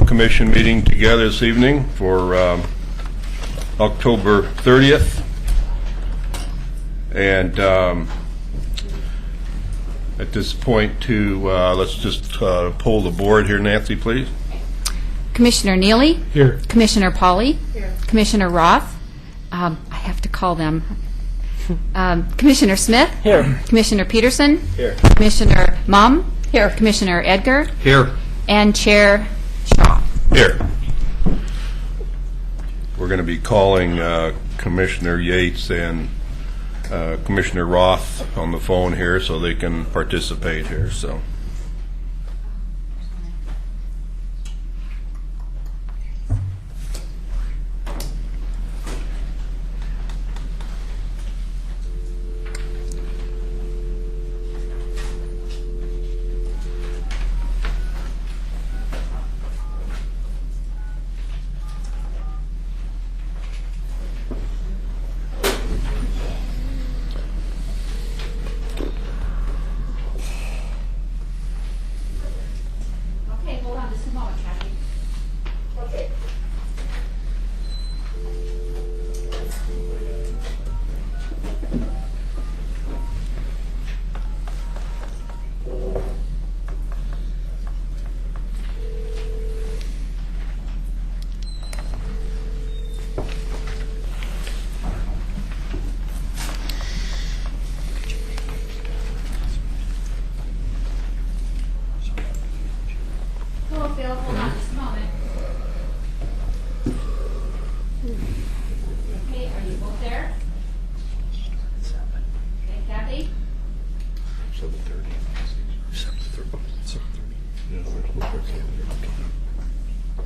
Commission meeting together this evening for October 30th. And at this point, let's just poll the board here. Nancy, please. Commissioner Neely? Here. Commissioner Pauley? Here. Commissioner Roth? I have to call them. Commissioner Smith? Here. Commissioner Peterson? Here. Commissioner Mum? Here. Commissioner Edgar? Here. And Chair Shaw. Here. We're going to be calling Commissioner Yates and Commissioner Roth on the phone here so they can participate here. So.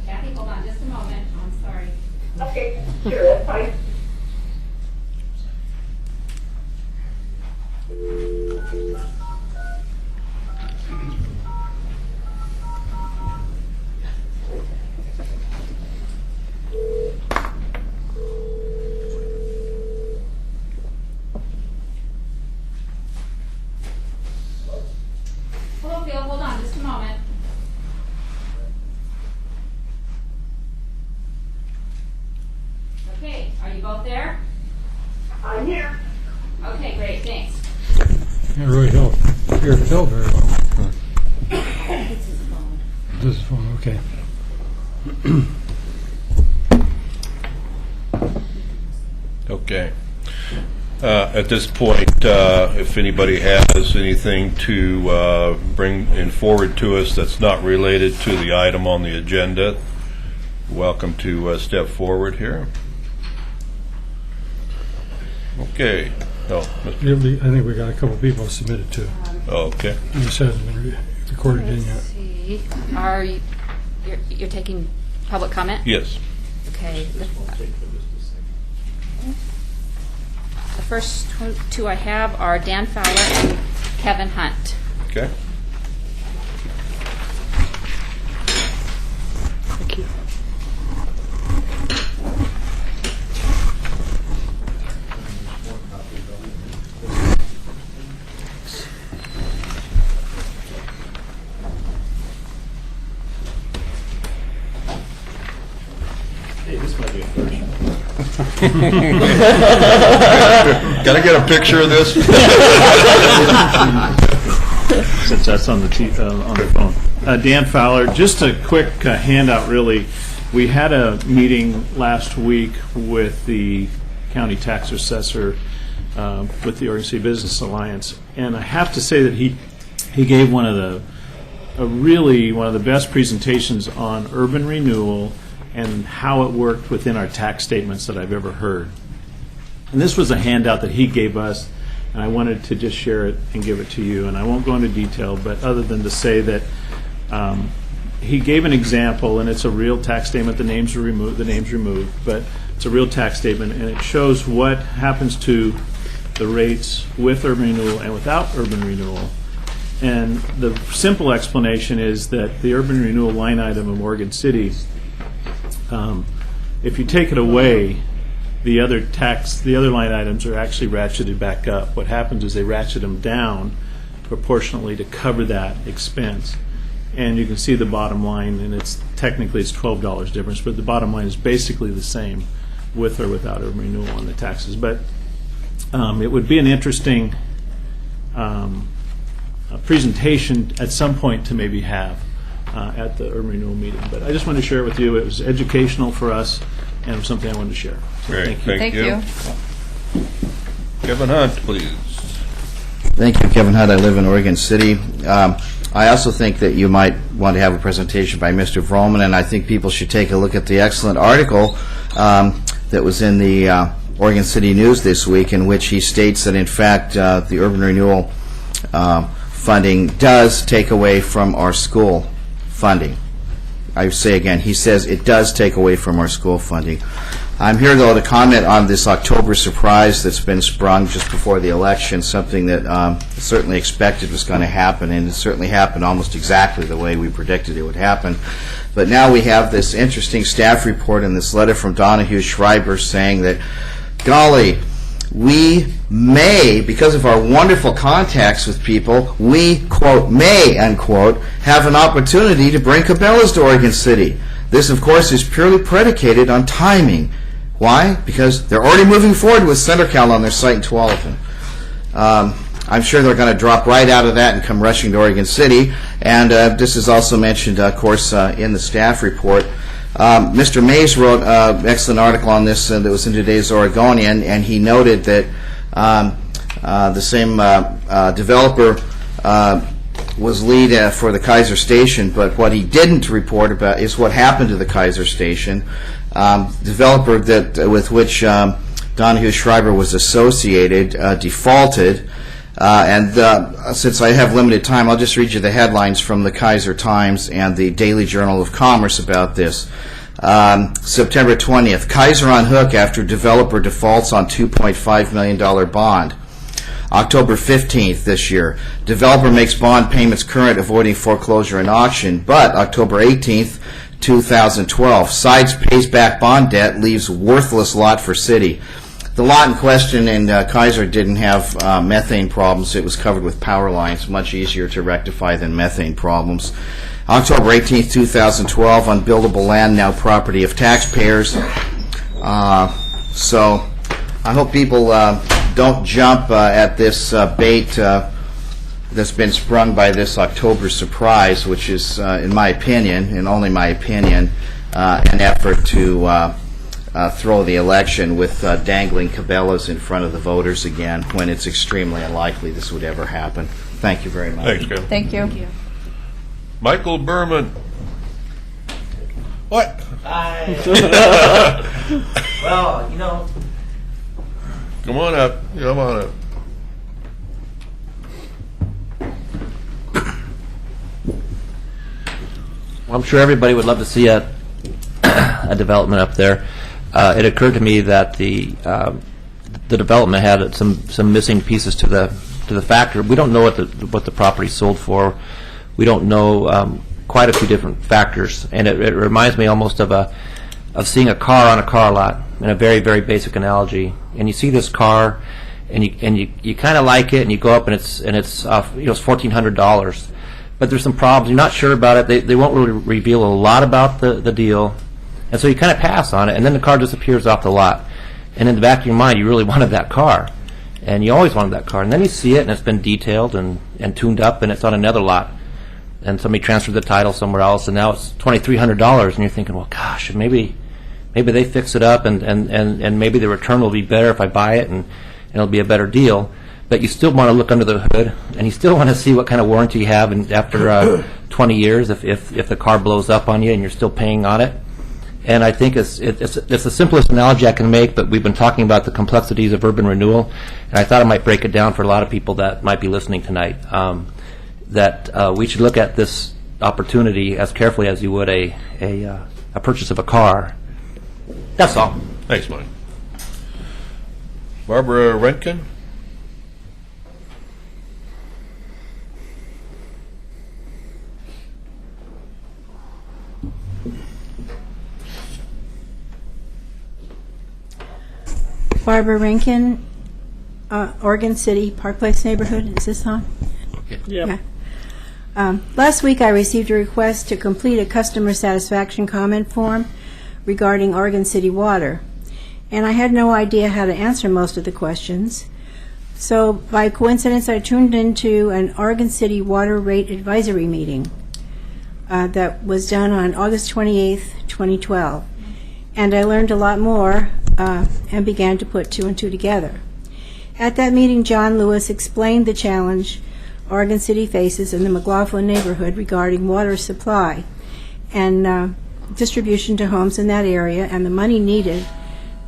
Kathy, hold on just a moment. I'm sorry. Okay, sure, that's fine. Hello, Phil. Hold on just a moment. Okay, are you both there? I'm here. Okay, great, thanks. Yeah, really helped. Here, it felt very well. This is phone, okay. Okay. At this point, if anybody has anything to bring in forward to us that's not related to the item on the agenda, welcome to step forward here. Okay. Oh, Yeah, I think we got a couple people submitted to it. okay. This hasn't been recorded in Let's yet. see. You're taking public comment? Yes. Okay. The first two I have are Dan Fowler and Kevin Hunt. Okay. Thank you. Can I get a picture of this? Since that's on the phone. Dan Fowler, just a quick handout really. We had a meeting last week with the county tax assessor with the Oregon City Business Alliance, and I have to say that he gave one of the best presentations on urban renewal and how it worked within our tax statements that I've ever heard. And this was a handout that he gave us, and I wanted to just share it and give it to you. And I won't go into detail, but other than to say that he gave an example, and it's a real tax statement. The names removed, but it's a real tax statement, and it shows what happens to the rates with urban renewal and without urban renewal. And the simple explanation is that the urban renewal line item in Oregon City, if you take it away, the other line items are actually ratcheted back up. What happens is they ratchet them down proportionately to cover that expense. and you can see the bottom line, and it's $12 difference, but the bottom line is basically the same with or without urban renewal on the taxes. But it would be an interesting presentation at some point to maybe have at the urban renewal meeting. But I just wanted to share it with you. It was educational for us, and it was something I wanted to share. So Great, thank you. thank you. Kevin Hunt, please. Thank you, Kevin Hunt. I live in Oregon City. I also think that you might want to have a presentation by Mr. Vroman, and I think people should take a look at the excellent article that was in the Oregon City News this week, in which he states that, in fact, the urban renewal funding does take away from our school funding. I say again, he says it does take away from our school funding. I'm here, though, to comment on this October surprise that's been sprung just before the election, something that certainly expected was going to happen, and it certainly happened almost exactly the way we predicted it would happen. But now we have this interesting staff report and this letter from Donahue Schreiber saying that, golly, we may, because of our wonderful contacts with people, we, quote, may, unquote, have an opportunity to bring Cabela's to Oregon City. This, of course, is purely predicated on timing. Why? Because they're already moving forward with CenterCal on their site in Tualatin. I'm sure they're going to drop right out of that and come rushing to Oregon City. And this is also mentioned, of course, in the staff report. Mr. Mays wrote an excellent article on this that was in today's Oregonian, and he noted that the same developer was lead for the Kaiser Station, but what he didn't report about is what happened to the Kaiser Station. Developer with which Donahue Schreiber was associated defaulted, and since I have limited time, I'll just read you the headlines from the Kaiser Times and the Daily Journal of Commerce about this. September 20th, Kaiser on hook after developer defaults on $2.5 million bond. October 15th this year, developer makes bond payments current, avoiding foreclosure and auction. But October 18th, 2012, Sides pays back bond debt, leaves worthless lot for city. The lot in question in Kaiser didn't have methane problems. It was covered with power lines, much easier to rectify than methane problems. October 18th, 2012, unbuildable land, now property of taxpayers. So I hope people don't jump at this bait that's been sprung by this October surprise, which is, in my opinion, and only my opinion, an effort to throw the election with dangling Cabela's in front of the voters again, when it's extremely unlikely this would ever happen. Thank you very much. Thanks, Kevin. Thank you. Michael Berman. What? Well, you know, Come on up. Come on up. I'm sure everybody would love to see a development up there. It occurred to me that the development had some missing pieces to the factor. We don't know what the property sold for. We don't know quite a few different factors, and it reminds me almost of seeing a car on a car lot, in a very, very basic analogy. And you see this car, and you kind of like it, and you go up and it's it's $1,400. But there's some problems. You're not sure about it. They won't really reveal a lot about the deal, and so you kind of pass on it, and then the car disappears off the lot. And in the back of your mind, you really wanted that car, and you always wanted that car. And then you see it, and it's been detailed and tuned up, and it's on another lot. And somebody transferred the title somewhere else, and now it's $2,300, and you're thinking, well, gosh, maybe they fix it up, and maybe the return will be better if I buy it, and it'll be a better deal. But you still want to look under the hood, and you still want to see what kind of warranty you have, and after 20 years, if the car blows up on you and you're still paying on it. And I think it's the simplest analogy I can make, but we've been talking about the complexities of urban renewal, and I thought I might break it down for a lot of people that might be listening tonight, that we should look at this opportunity as carefully as you would a purchase of a car. That's all. Thanks, Mike. Barbara Rentgen? Barbara Rankin, Oregon City, Park Place neighborhood. Is this on? Yeah. Last week, I received a request to complete a customer satisfaction comment form regarding Oregon City Water, and I had no idea how to answer most of the questions. So, by coincidence, I tuned into an Oregon City Water Rate Advisory meeting that was done on August 28th, 2012, and I learned a lot more and began to put two and two together. At that meeting, John Lewis explained the challenge Oregon City faces in the McLaughlin neighborhood regarding water supply and distribution to homes in that area and the money needed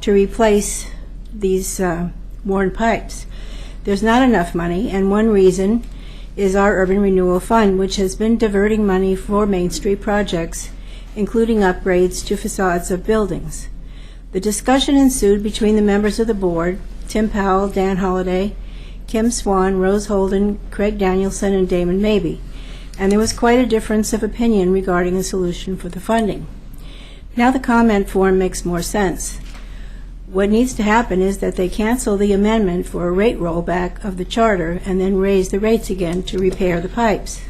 to replace these worn pipes. There's not enough money, and one reason is our Urban Renewal Fund, which has been diverting money for Main Street projects, including upgrades to facades of buildings. The discussion ensued between the members of the board, Tim Powell, Dan Holliday, Kim Swan, Rose Holden, Craig Danielson, and Damon Mabey, and there was quite a difference of opinion regarding a solution for the funding. Now the comment form makes more sense. What needs to happen is that they cancel the amendment for a rate rollback of the charter and then raise the rates again to repair the pipes.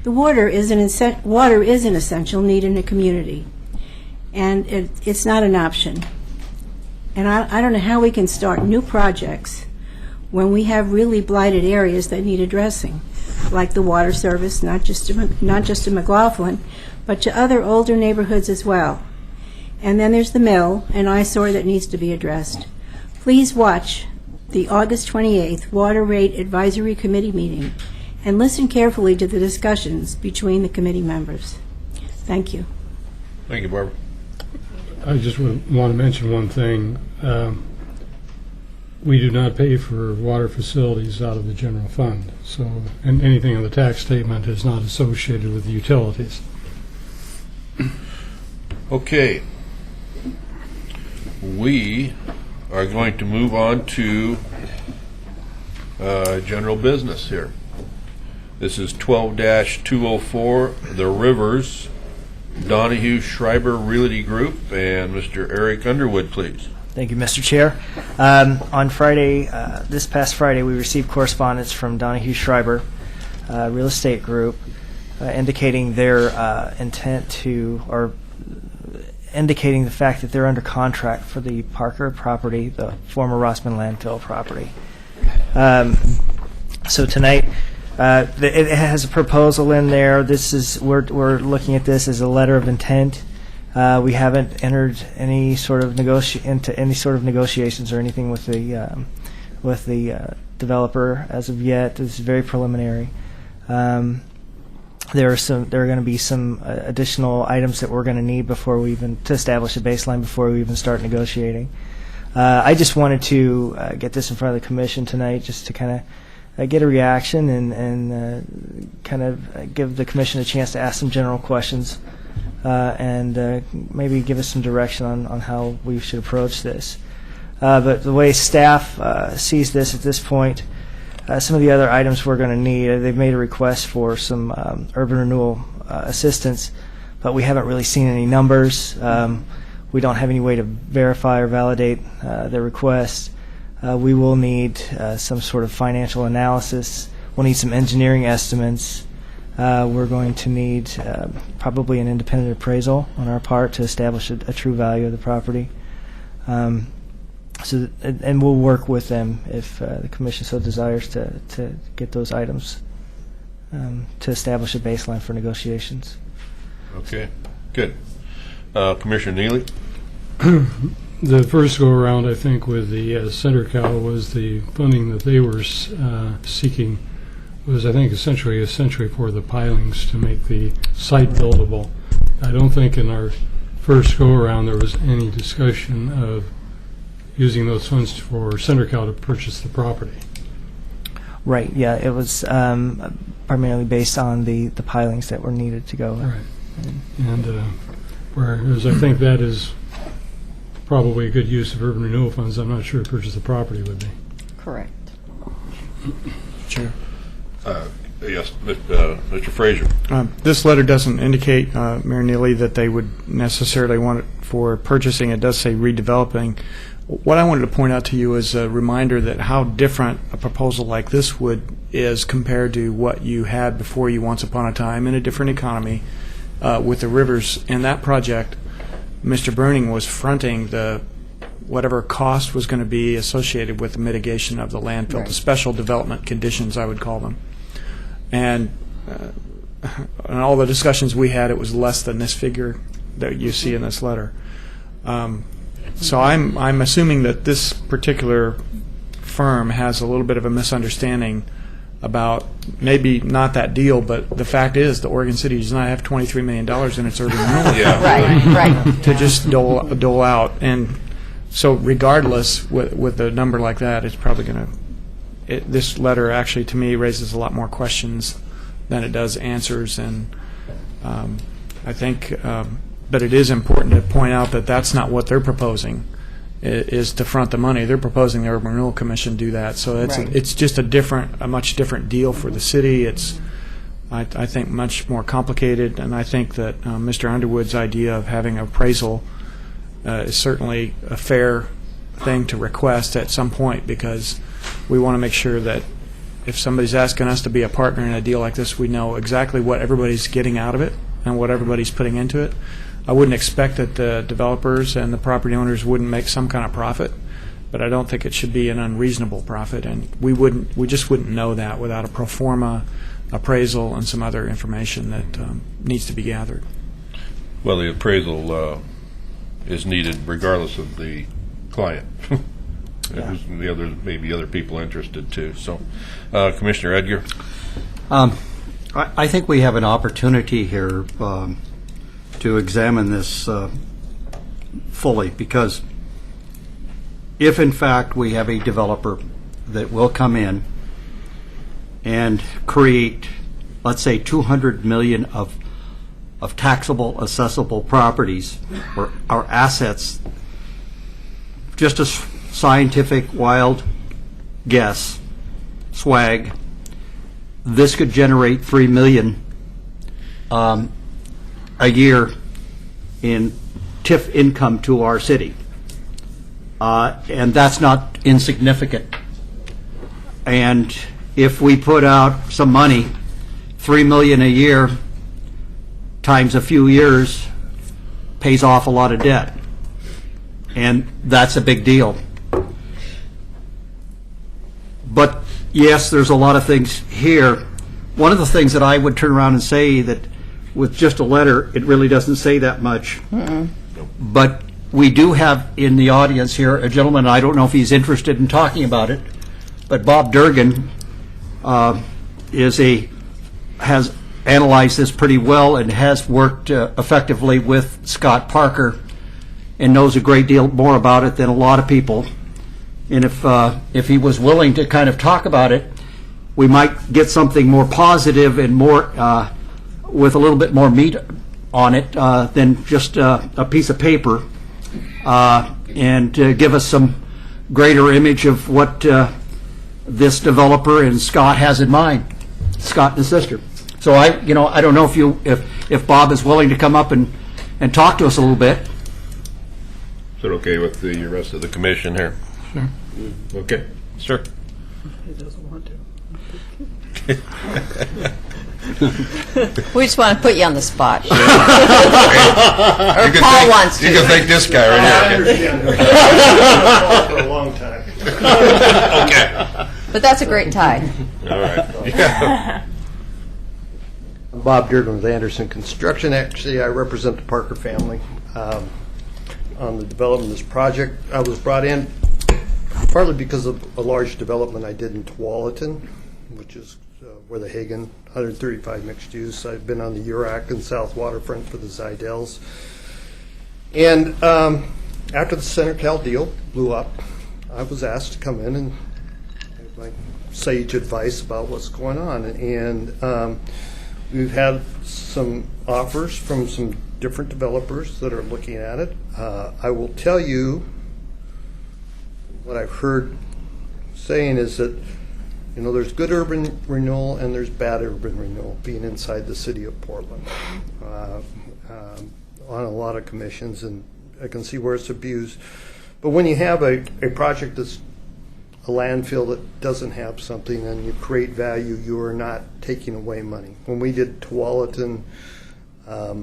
The water is an essential need in a community, and it's not an option. And I don't know how we can start new projects when we have really blighted areas that need addressing, like the water service, not just to McLaughlin, but to other older neighborhoods as well. And then there's the mill, an eyesore that needs to be addressed. Please watch the August 28th Water Rate Advisory Committee meeting and listen carefully to the discussions between the committee members. Thank you. Thank you, Barbara. I just want to mention one thing. We do not pay for water facilities out of the general fund, so and anything in the tax statement is not associated with the utilities. Okay. We are going to move on to general business here. This is 12-204, The Rivers, Donahue Schreiber Realty Group, and Mr. Eric Underwood, please. Thank you, Mr. Chair. On Friday, this past Friday, we received correspondence from Donahue Schreiber Real Estate Group indicating their intent to, or indicating the fact that they're under contract for the Parker property, the former Rossman landfill property. So tonight, it has a proposal in there. This is we're looking at this as a letter of intent. We haven't entered any sort of negotiations or anything with the developer as of yet. This is very preliminary. There are going to be some additional items that we're going to need before we even to establish a baseline before we even start negotiating. I just wanted to get this in front of the commission tonight, just to kind of get a reaction and kind of give the commission a chance to ask some general questions and maybe give us some direction on how we should approach this. But the way staff sees this at this point, some of the other items we're going to need, they've made a request for some urban renewal assistance, but we haven't really seen any numbers. We don't have any way to verify or validate their request. We will need some sort of financial analysis. We'll need some engineering estimates. We're going to need probably an independent appraisal on our part to establish a true value of the property. And we'll work with them if the commission so desires to get those items to establish a baseline for negotiations. Okay, good. Commissioner Neely? The first go-around, I think, with the Center Cal was the funding that they were seeking was, I think, essentially for the pilings to make the site buildable. I don't think in our first go-around there was any discussion of using those funds for Center Cal to purchase the property. Right, yeah, it was primarily based on the pilings that were needed to go. Right. And whereas I think that is probably a good use of urban renewal funds, I'm not sure purchase the property would be. Correct. Chair. Yes, Mr. Frazier. This letter doesn't indicate, Mayor Neely, that they would necessarily want it for purchasing. It does say redeveloping. What I wanted to point out to you is a reminder that how different a proposal like this is compared to what you had before you once upon a time in a different economy with the rivers. In that project, Mr. Burning was fronting the whatever cost was going to be associated with the mitigation of the landfill, the special development conditions, I would call them. And in all the discussions we had, it was less than this figure that you see in this letter. So I'm assuming that this particular firm has a little bit of a misunderstanding about maybe not that deal, but the fact is the Oregon City does not have $23 million in its urban renewal Right. to just dole out. And so regardless, with a number like that, it's probably going to, this letter actually to me raises a lot more questions than it does answers. And I think, but it is important to point out that that's not what they're proposing, is to front the money. They're proposing the Urban Renewal Commission do that. So it's just a much different deal for the city. It's, I think, much more complicated, and I think that Mr. Underwood's idea of having appraisal is certainly a fair thing to request at some point, because we want to make sure that if somebody's asking us to be a partner in a deal like this, we know exactly what everybody's getting out of it and what everybody's putting into it. I wouldn't expect that the developers and the property owners wouldn't make some kind of profit, but I don't think it should be an unreasonable profit, and we just wouldn't know that without a pro forma appraisal and some other information that needs to be gathered. Well, the appraisal is needed regardless of the client. The other, maybe other people interested too. So, Commissioner Edgar? I think we have an opportunity here to examine this fully, because if in fact we have a developer that will come in and create, let's say, 200 million of taxable, assessable properties or our assets, just a scientific wild guess, swag, this could generate $3 million a year in TIF income to our city. And that's not insignificant. And if we put out some money, $3 million a year times a few years pays off a lot of debt. And that's a big deal. But yes, there's a lot of things here. One of the things that I would turn around and say that with just a letter, it really doesn't say that much. But we do have in the audience here a gentleman, I don't know if he's interested in talking about it, but Bob Durgan has analyzed this pretty well and has worked effectively with Scott Parker and knows a great deal more about it than a lot of people. And if he was willing to kind of talk about it, we might get something more positive and more with a little bit more meat on it than just a piece of paper, and give us some greater image of what this developer and Scott has in mind, Scott and his sister. So I don't know if Bob is willing to come up and talk to us a little bit. Is it okay with the rest of the commission here? Sure. Okay. Sure. He doesn't want to. We just want to put you on the spot. Or You Paul wants You to. can thank this guy right here. For a long time. Okay. But that's a great tie. All right. Yeah. I'm Bob Durgan with Anderson Construction. Actually, I represent the Parker family on the development of this project. I was brought in partly because of a large development I did in Tualatin, which is where the Hagen 135 mixed use. I've been on the URAC and South Waterfront for the Zidels. And after the Center Cal deal blew up, I was asked to come in and give my sage advice about what's going on. And we've had some offers from some different developers that are looking at it. I will tell you what I've heard saying is that there's good urban renewal and there's bad urban renewal being inside the city of Portland on a lot of commissions, and I can see where it's abused. But when you have a project that's a landfill that doesn't have something and you create value, you are not taking away money. When we did Tualatin, I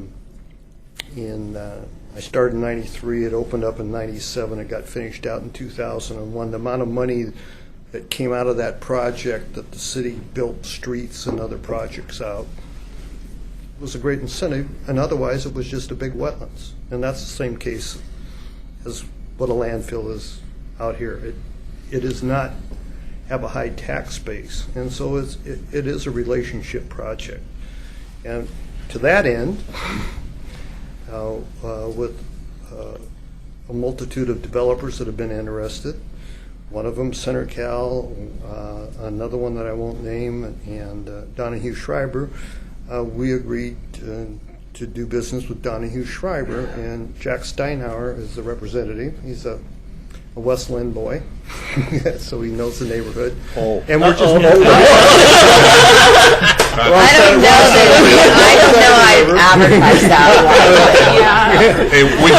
started in 93, it opened up in 97, it got finished out in 2001. The amount of money that came out of that project that the city built streets and other projects out was a great incentive, and otherwise it was just a big wetlands. And that's the same case as what a landfill is out here. It does not have a high tax base, and so it is a relationship project. And to that end, with a multitude of developers that have been interested, one of them, CenterCal, another one that I won't name, and Donahue Schreiber, we agreed to do business with Donahue Schreiber, and Jack Steinhauer is the representative. He's a West Lynn boy, so he knows the neighborhood. And we're just. I don't know I've advertised that one. Hey, we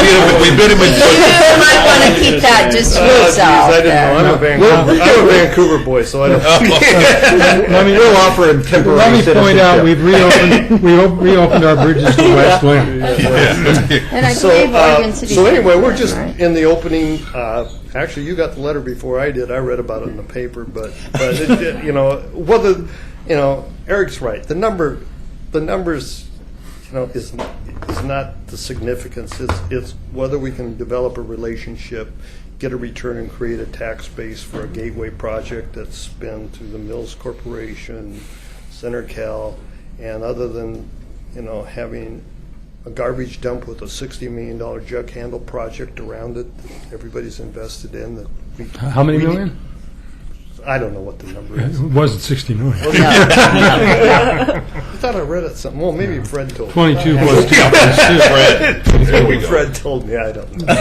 bid him in. You might want to keep that just to yourself. I didn't know. I'm a Vancouver boy, so I don't. We'll offer him temporary. Let me point out, we've reopened our bridges to West Lynn. And I believe Oregon City. So anyway, we're just right? in the opening. Actually, you got the letter before I did. I read about it in the paper, but whether Eric's right. The numbers, is not the significance. It's whether we can develop a relationship, get a return, and create a tax base for a gateway project that's been through the Mills Corporation, CenterCal, and other than having a garbage dump with a $60 million jug handle project around it that everybody's invested in. How many million? I don't know what the number is. It wasn't 60 million. I thought I read it something. Well, maybe Fred told me. 22 plus 2. Fred. There we go. Fred told me. I don't know.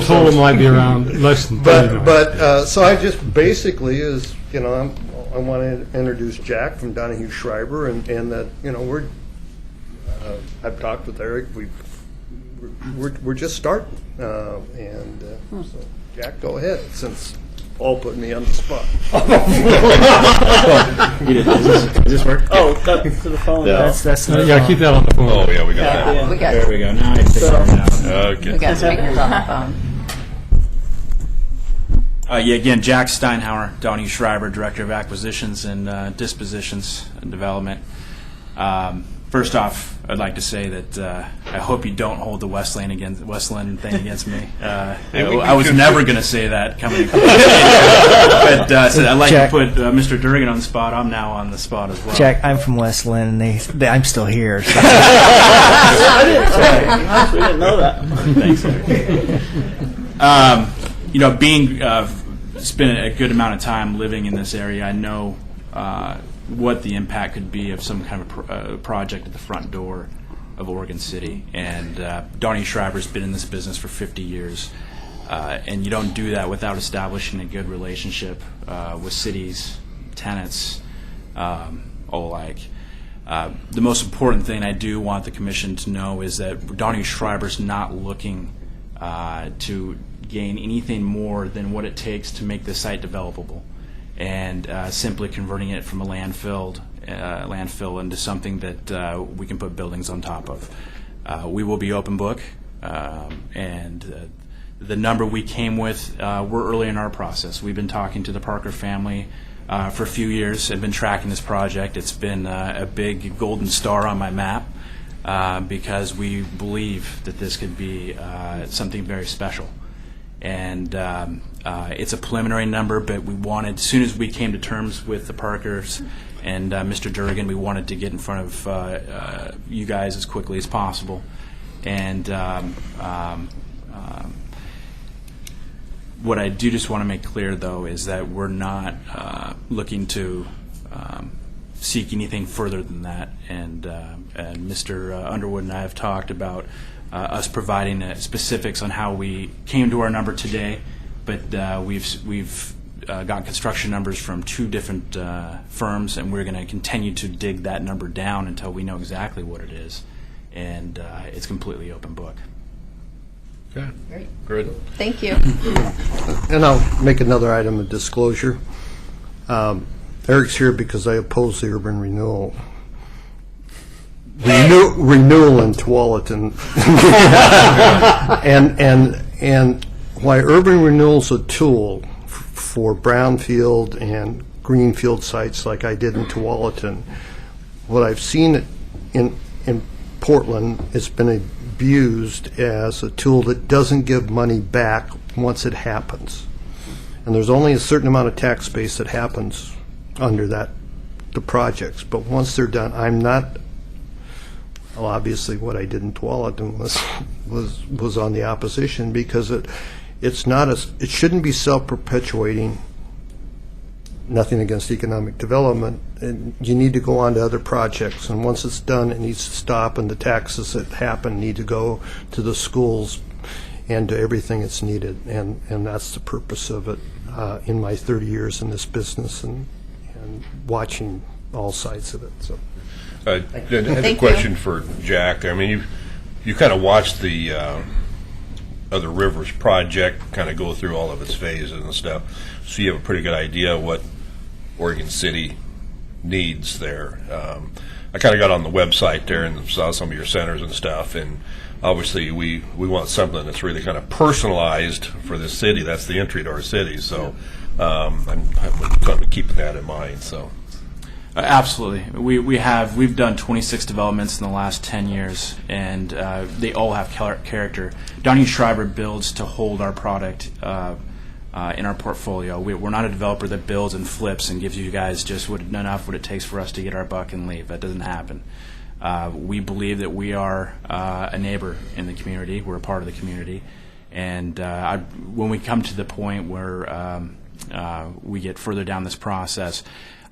Total might be around less than 30 million. But so I just basically is, I want to introduce Jack from Donahue Schreiber, and that we're. I've talked with Eric. We're just starting, so Jack, go ahead since Paul put me on the spot. Does this work? Oh, that's to the phone. Yeah. That's Yeah, keep that on the phone. Oh, yeah, we got that. We got, There we go. Now I take it out. Okay. we got speakers on the phone. Again, Jack Steinhauer, Donahue Schreiber, Director of Acquisitions and Dispositions and Development. First off, I'd like to say that I hope you don't hold the West Lynn thing against me. I was never going to say that coming from but I'd like Jack, to put Mr. Durgan on the spot. I'm now on the spot as well. Jack, I'm from West Lynn, and I'm still here. So. We didn't know that. Thanks, Eric. Being spent a good amount of time living in this area, I know what the impact could be of some kind of project at the front door of Oregon City. And Donahue Schreiber's been in this business for 50 years, and you don't do that without establishing a good relationship with cities, tenants, all alike. The most important thing I do want the Commission to know is that Donahue Schreiber's not looking to gain anything more than what it takes to make the site developable, and simply converting it from a landfill into something that we can put buildings on top of. We will be open book, and the number we came with, we're early in our process. We've been talking to the Parker family for a few years and been tracking this project. It's been a big golden star on my map because we believe that this could be something very special. And it's a preliminary number, but we wanted, as soon as we came to terms with the Parkers and Mr. Durgan, we wanted to get in front of you guys as quickly as possible. And what I do just want to make clear, though, is that we're not looking to seek anything further than that. And Mr. Underwood and I have talked about us providing specifics on how we came to our number today, but we've got construction numbers from 2 different firms, and we're going to continue to dig that number down until we know exactly what it is. and it's completely open book. Okay, Great. good. Thank you. And I'll make another item of disclosure. Eric's here because I oppose the urban renewal. Renewal in Tualatin. and why urban renewal is a tool for brownfield and greenfield sites like I did in Tualatin. What I've seen in Portland, it's been abused as a tool that doesn't give money back once it happens. And there's only a certain amount of tax base that happens under the projects. But once they're done, I'm not, well, obviously what I did in Tualatin was on the opposition, because it's not it shouldn't be self-perpetuating. Nothing against economic development, and you need to go on to other projects, and once it's done, it needs to stop, and the taxes that happen need to go to the schools and to everything that's needed, and that's the purpose of it in my 30 years in this business and watching all sides of it. So, I had a question for Jack. I mean, you kind of watched the Other Rivers project kind of go through all of its phases and stuff, so you have a pretty good idea what Oregon City needs there. I kind of got on the website there and saw some of your centers and stuff, and obviously we want something that's really kind of personalized for this city. That's the entry to our city, so I'm going to keep that in mind. So. Absolutely. We've done 26 developments in the last 10 years, and they all have character. Donnie Schreiber builds to hold our product in our portfolio. We're not a developer that builds and flips and gives you guys just what it takes for us to get our buck and leave. That doesn't happen. We believe that we are a neighbor in the community. We're a part of the community, and when we come to the point where we get further down this process,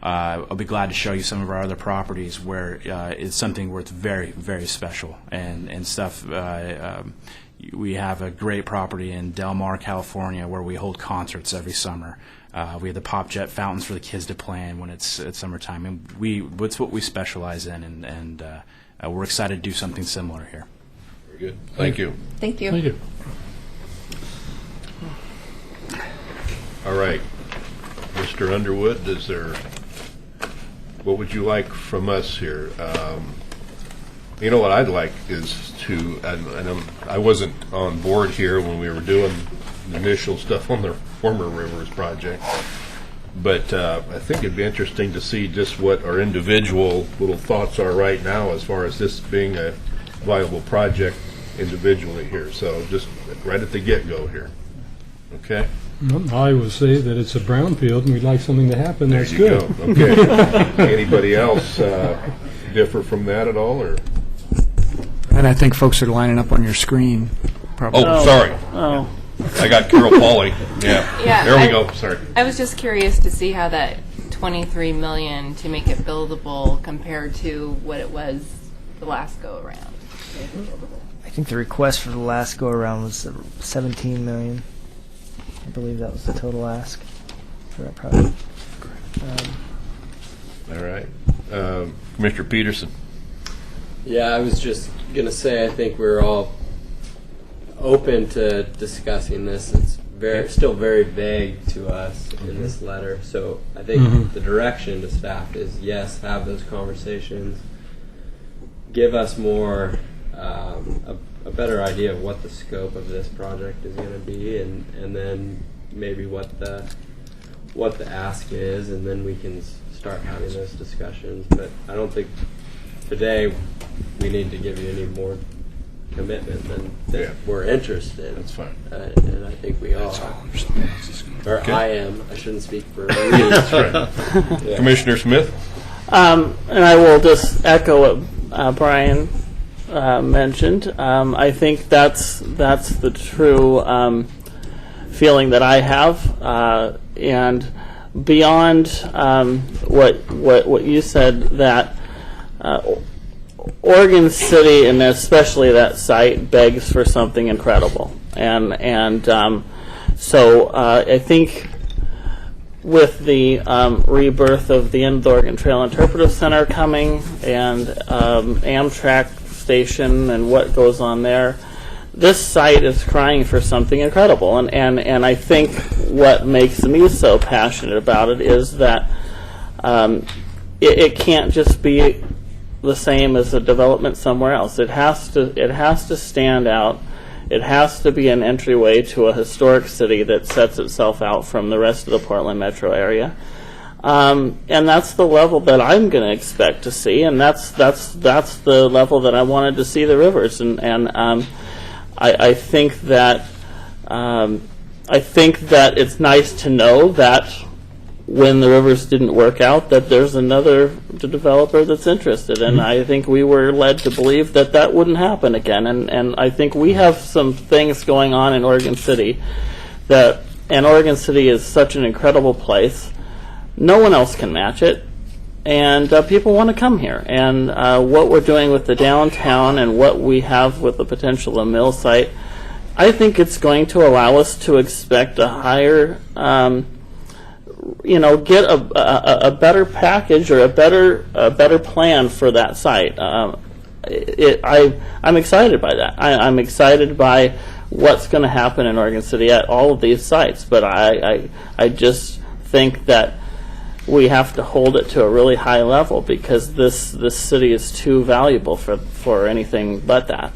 I'll be glad to show you some of our other properties where it's something where it's very, very special and stuff. We have a great property in Del Mar, California, where we hold concerts every summer. We have the pop jet fountains for the kids to play in when it's summertime, and it's what we specialize in, and we're excited to do something similar here. Very good. Thank you. Thank you. Thank you. All right, Mr. Underwood, what would you like from us here? You know what I'd like is to, and I wasn't on board here when we were doing the initial stuff on the former Rivers project, but I think it'd be interesting to see just what our individual little thoughts are right now as far as this being a viable project individually here. So just right at the get-go here. Okay? I would say that it's a brownfield and we'd like something to happen. There That's you good. go. Okay. Anybody else differ from that at all, or? And I think folks are lining up on your screen, probably. Oh, sorry. Oh. I got Carol Pauley. Yeah. Yeah, There we go. Sorry. I was just curious to see how that $23 million to make it buildable compared to what it was the last go around. I think the request for the last go around was 17 million. I believe that was the total ask for that project. All right. Commissioner Peterson. Yeah, I was just going to say I think we're all open to discussing this. It's still very vague to us in this letter. So I think the direction to staff is, yes, have those conversations. Give us more, a better idea of what the scope of this project is going to be, and then maybe what the ask is, and then we can start having those discussions. But I don't think today we need to give you any more commitment than that we're interested. That's fine. And I think we all are. Or Okay. I am. I shouldn't speak for everyone. That's right. Yeah. Commissioner Smith. And I will just echo what Brian mentioned. I think that's the true feeling that I have, and beyond what you said, that Oregon City, and especially that site, begs for something incredible, and so I think with the rebirth of the End of the Oregon Trail Interpretive Center coming, and Amtrak station and what goes on there. This site is crying for something incredible, and I think what makes me so passionate about it is that it can't just be the same as a development somewhere else. It has to stand out. It has to be an entryway to a historic city that sets itself out from the rest of the Portland metro area. And that's the level that I'm going to expect to see, and that's the level that I wanted to see the rivers. And I think that it's nice to know that when the rivers didn't work out, that there's another developer that's interested, and I think we were led to believe that that wouldn't happen again. And I think we have some things going on in Oregon City and Oregon City is such an incredible place. No one else can match it, and people want to come here. And what we're doing with the downtown and what we have with the potential of mill site, I think it's going to allow us to expect a higher, get a better package or a better plan for that site. I'm excited by that. I'm excited by what's going to happen in Oregon City at all of these sites, but I just think that we have to hold it to a really high level because this city is too valuable for anything but that.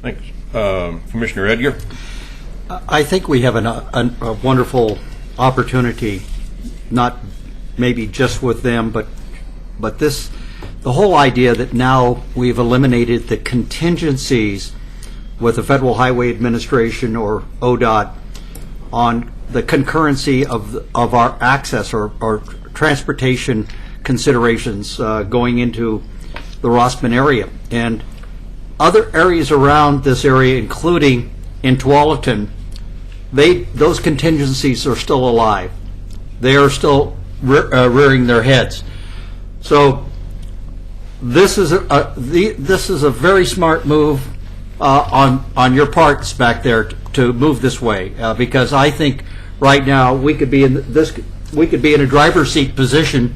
Thanks. Commissioner Edgar? I think we have a wonderful opportunity, not maybe just with them, but the whole idea that now we've eliminated the contingencies with the Federal Highway Administration or ODOT on the concurrency of our access or transportation considerations going into the Rossman area. And other areas around this area, including in Tualatin, those contingencies are still alive. They are still rearing their heads. So this is a very smart move on your parts back there to move this way, because I think right now we could be in a driver's seat position,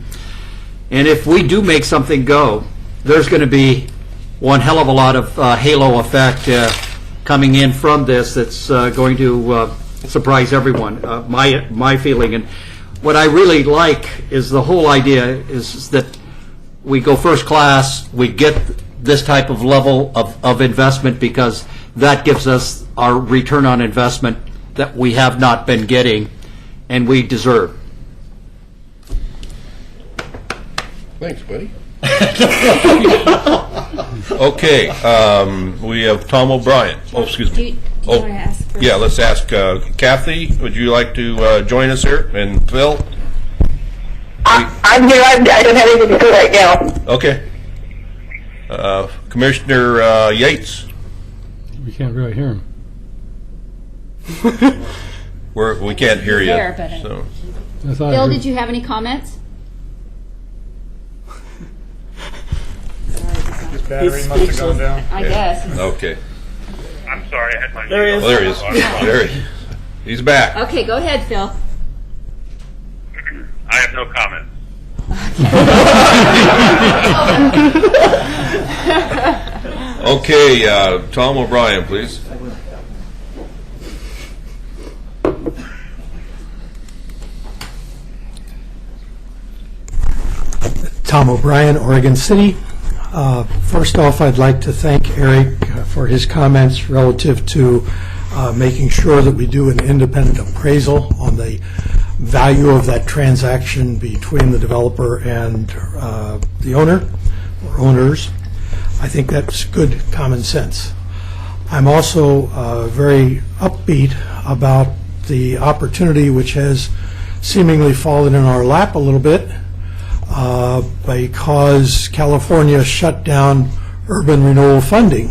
and if we do make something go, there's going to be one hell of a lot of halo effect coming in from this that's going to surprise everyone. My feeling, and what I really like is the whole idea is that we go first class, we get this type of level of investment because that gives us our return on investment that we have not been getting and we deserve. Thanks, buddy. Okay, we have Tom O'Brien. Oh, excuse me. Do you want to ask first? Yeah, let's ask Kathy. Would you like to join us here? And Phil? I'm here. I don't have anything to do right now. Okay. Commissioner Yates? We can't really hear him. We can't hear you. There, but So. I thought I Bill, heard- did you have any comments? His battery must have gone down. I guess. Okay. I'm sorry, I had my There he is. Well, there he is. There he is. He's back. Okay, go ahead, Phil. I have no comment. Okay, Tom O'Brien, please. Tom O'Brien, Oregon City. First off, I'd like to thank Eric for his comments relative to making sure that we do an independent appraisal on the value of that transaction between the developer and the owner or owners. I think that's good common sense. I'm also very upbeat about the opportunity which has seemingly fallen in our lap a little bit because California shut down urban renewal funding.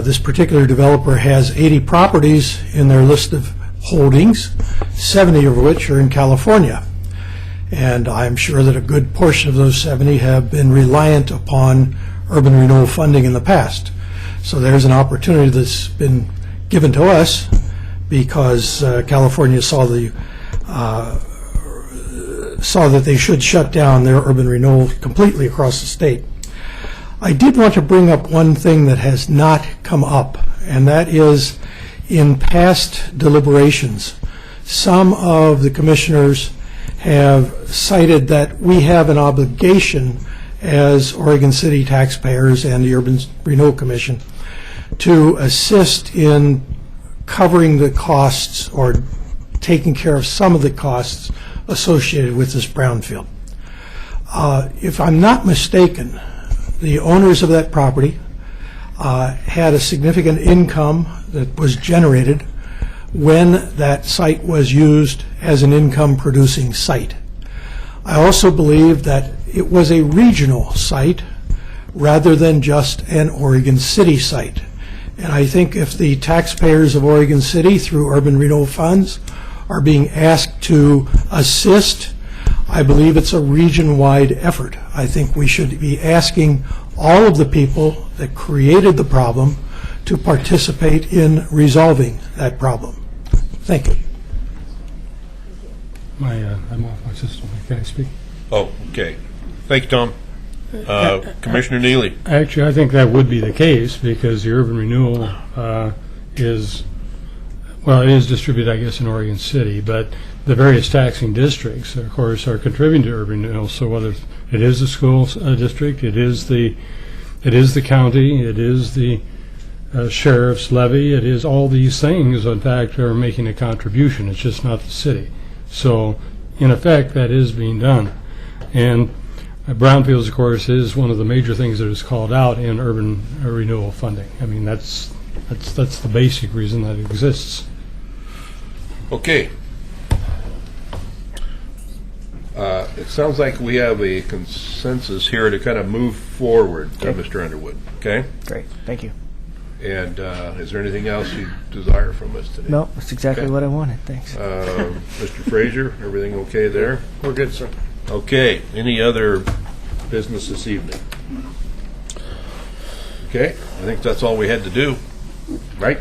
This particular developer has 80 properties in their list of holdings, 70 of which are in California. And I'm sure that a good portion of those 70 have been reliant upon urban renewal funding in the past. So there's an opportunity that's been given to us because California saw that they should shut down their urban renewal completely across the state. I did want to bring up one thing that has not come up, and that is in past deliberations, some of the commissioners have cited that we have an obligation as Oregon City taxpayers and the Urban Renewal Commission to assist in covering the costs or taking care of some of the costs associated with this brownfield. If I'm not mistaken, the owners of that property had a significant income that was generated when that site was used as an income-producing site. I also believe that it was a regional site rather than just an Oregon City site. And I think if the taxpayers of Oregon City, through urban renewal funds, are being asked to assist, I believe it's a region-wide effort. I think we should be asking all of the people that created the problem to participate in resolving that problem. Thank you. I'm off my system. Can I speak? Oh, okay. Thank you, Tom. Commissioner Neely. Actually, I think that would be the case because the urban renewal is distributed, I guess, in Oregon City, but the various taxing districts, of course, are contributing to urban renewal. So whether it is the school district, it is the county, it is the sheriff's levy, it is all these things, in fact, are making a contribution. It's just not the city. So, in effect, that is being done. And brownfields, of course, is one of the major things that is called out in urban renewal funding. I mean, that's the basic reason that it exists. Okay. It sounds like we have a consensus here to kind of move forward, Mr. Underwood. Okay? Great. Thank you. And is there anything else you desire from us today? No, that's exactly what I wanted. Thanks. Mr. Frazier, everything okay there? We're good, sir. Okay. Any other business this evening? Okay. I think that's all we had to do. Right?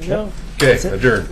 No. Okay. Adjourned.